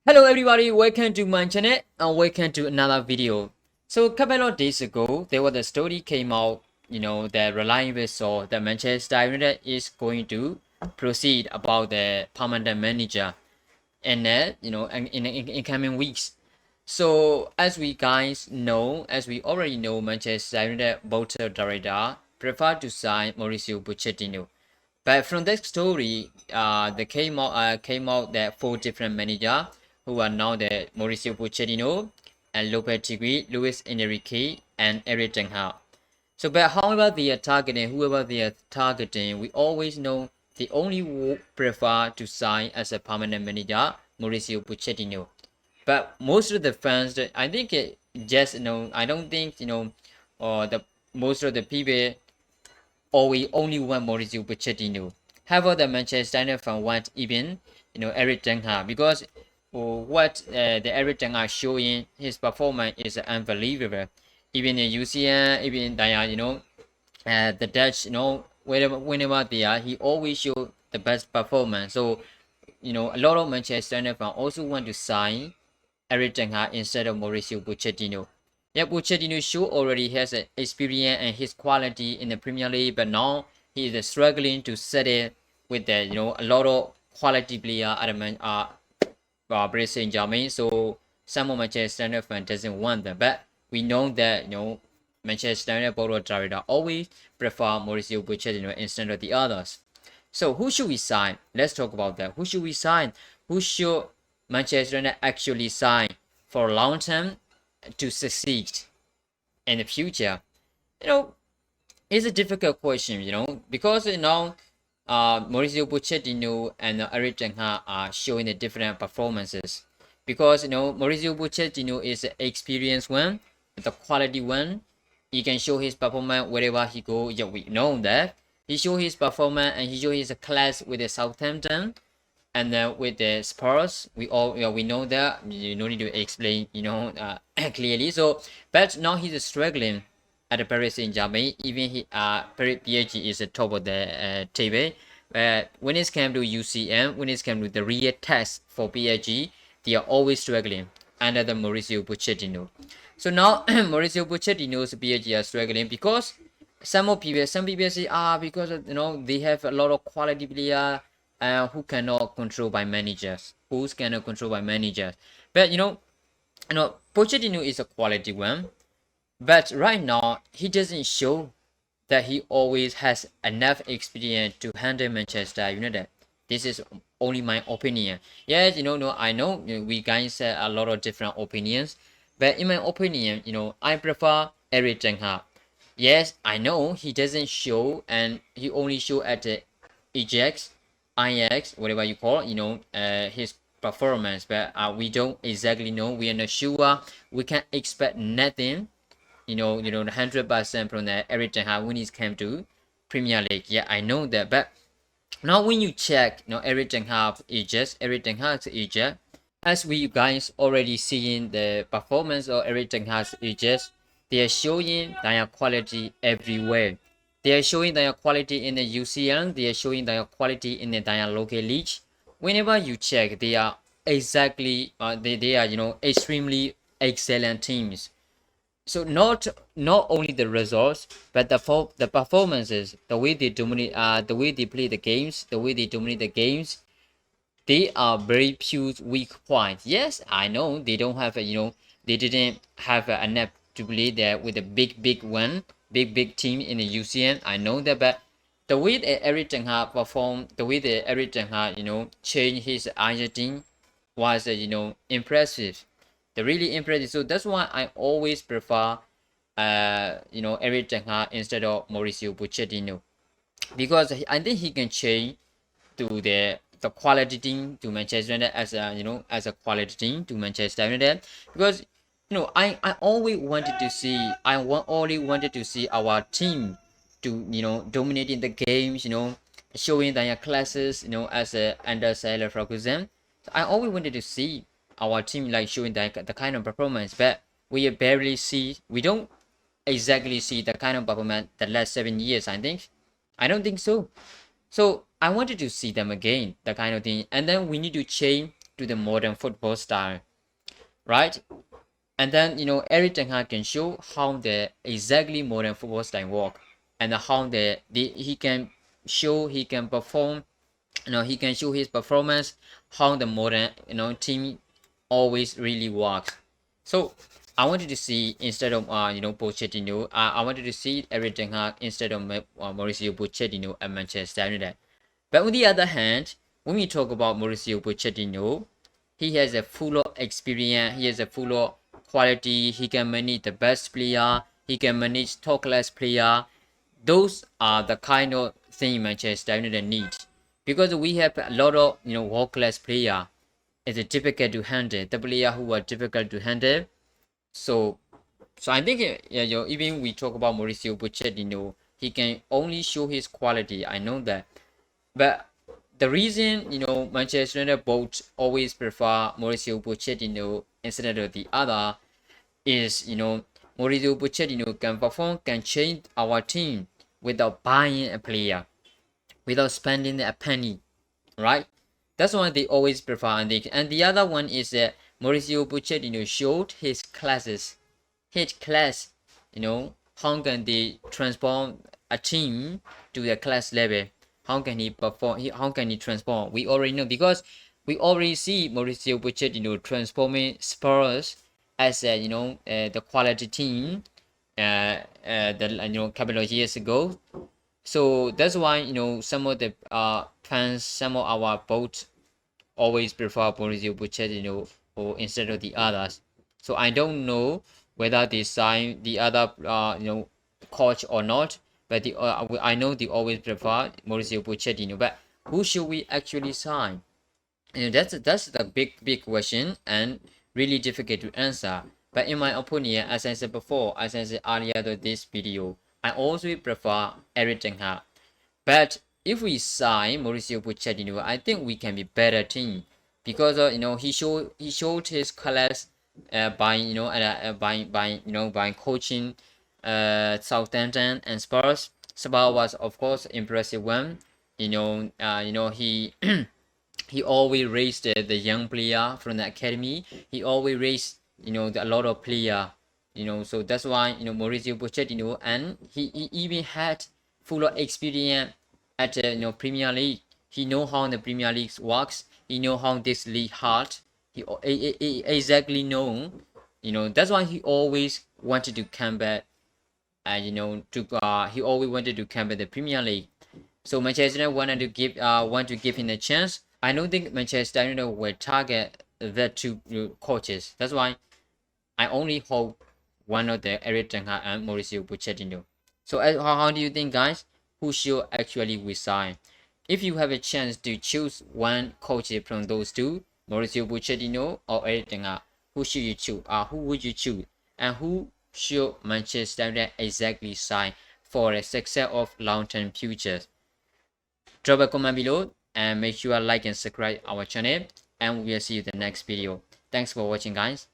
Hello everybody, welcome to my channel and welcome to another video. So a couple of days ago, there was a story came out, that Reliable saw that Manchester United is going to proceed about the permanent manager and in coming weeks. So as we guys know, as we already know, Manchester United board of director prefer to sign Mauricio Pochettino. But from that story, there came out that four different managers who are now the Mauricio Pochettino and Lopetegui, Luis Enrique, and Eric Ten Hag. So, but however they are targeting, whoever they are targeting, we always know they only prefer to sign as a permanent manager Mauricio Pochettino. But most of the fans, I think just I don't think the most of the people always only want Mauricio Pochettino. However, the Manchester United fan want even Eric Ten Hag because what the Eric Ten Hag showing his performance is unbelievable. Even in UCL, even they are the Dutch whenever they are, he always show the best performance. So a lot of Manchester United fans also want to sign Eric Ten Hag instead of Mauricio Pochettino. Yeah, Pochettino show already has experience and his quality in the Premier League, but now he is struggling to set it with the a lot of quality player at Paris Saint-Germain. So some of Manchester United fans doesn't want them, but we know that Manchester United board of directors always prefer Mauricio Pochettino instead of the others. So who should we sign? Let's talk about that. Who should we sign? Who should Manchester United actually sign for long term to succeed in the future? It's a difficult question, because Mauricio Pochettino and Eric Ten Hag are showing the different performances. Because Mauricio Pochettino is an experienced one, the quality one. He can show his performance wherever he go. Yeah, we know that he show his performance and he show his class with the Southampton and then with the Spurs. We know that you don't need to explain clearly. So but now he's struggling at the Paris Saint-Germain. Even PSG is the top of the table. But when it's come to UCM, when it's come to the real test for PSG, they are always struggling under the Mauricio Pochettino. So now Mauricio Pochettino's PSG are struggling because some people say because they have a lot of quality player who cannot control by managers, but Pochettino is a quality one, but right now he doesn't show that he always has enough experience to handle Manchester United. This is only my opinion. Yes, no, I know we guys have a lot of different opinions, but in my opinion, I prefer Eric Ten Hag. Yes, I know he doesn't show, and he only show at the Ajax, whatever you call, his performance. But we don't exactly know. We are not sure. We can't expect nothing. 100% from the Eric Ten Hag when he's came to Premier League. Yeah, I know that. But now when you check, Eric Ten Hag's ages, as we guys already seeing the performance of Eric Ten Hag's ages, they are showing their quality everywhere. They are showing their quality in the UCL. They are showing their quality in the their local league. Whenever you check, they are exactly they are extremely excellent teams. So not only the results, but the performances, the way they dominate, the way they play the games, the way they dominate the games, they are very few weak points. Yes, I know they don't have they didn't have enough to play there with a big one, big team in the UCN. I know that, but the way that Eric Ten Hag performed, the way that Eric Ten Hag changed his Argentine was impressive. They're really impressive. So that's why I always prefer Eric Ten Hag instead of Mauricio Pochettino, because I think he can change to the quality team to Manchester United as a quality team to Manchester United, because I always wanted to see only wanted to see our team to dominating the games, showing their classes, as a under Sailor Ferguson. So I always wanted to see our team like showing the kind of performance, but we don't exactly see the kind of performance the last 7 years. I don't think so. So I wanted to see them again, the kind of thing, and then we need to change to the modern football style, right? And then Eric Tan Hag can show how the exactly modern football style work, and how he can show, he can perform, he can show his performance, how the modern team always really works. So I wanted to see, instead of Pochettino, I wanted to see Eric Ten Hag instead of Mauricio Pochettino at Manchester United. But on the other hand, when we talk about Mauricio Pochettino, he has a full of experience, he has a full of quality, he can manage the best player, he can manage top class player. Those are the kind of thing Manchester United needs, because we have a lot of world class player. It's difficult to handle the player who are difficult to handle. So I think even we talk about Mauricio Pochettino, he can only show his quality. I know that, but the reason Manchester United both always prefer Mauricio Pochettino instead of the other is Mauricio Pochettino can perform, can change our team without buying a player, without spending a penny, right? That's why they always prefer. And the other one is that Mauricio Pochettino showed his class. How can they transform a team to the class level? How can he perform? How can he transform? We already know, because we already see Mauricio Pochettino transforming Spurs as the quality team couple of years ago. So that's why some of the fans, some of our boats always prefer Mauricio Pochettino or instead of the others. So I don't know whether they sign the other coach or not, but I know they always prefer Mauricio Pochettino. But who should we actually sign? That's the big question, and really difficult to answer. But in my opinion, as I said before, as I said earlier in this video, I also prefer Eric Ten Hag. But if we sign Mauricio Pochettino, I think we can be better team, because he showed his colors by coaching Southampton and Spurs. Spurs was of course impressive one. He he always raised the young player from the academy. He always raised a lot of player. So that's why Mauricio Pochettino, and he even had full of experience at Premier League. He know how the Premier League works. He know how this league hard. He exactly know. That's why he always wanted to come back. He always wanted to come back the Premier League. So Manchester United want to give him a chance. I don't think Manchester United will target the two coaches. That's why I only hope one of the Eric Ten Hag and Mauricio Pochettino. So how do you think, guys? Who should actually resign? If you have a chance to choose one coach from those two, Mauricio Pochettino or Eric Ten Hag, who should you choose? Who would you choose? And who should Manchester United exactly sign for a success of long-term future? Drop a comment below and make sure to like and subscribe our channel, and we'll see you in the next video. Thanks for watching, guys.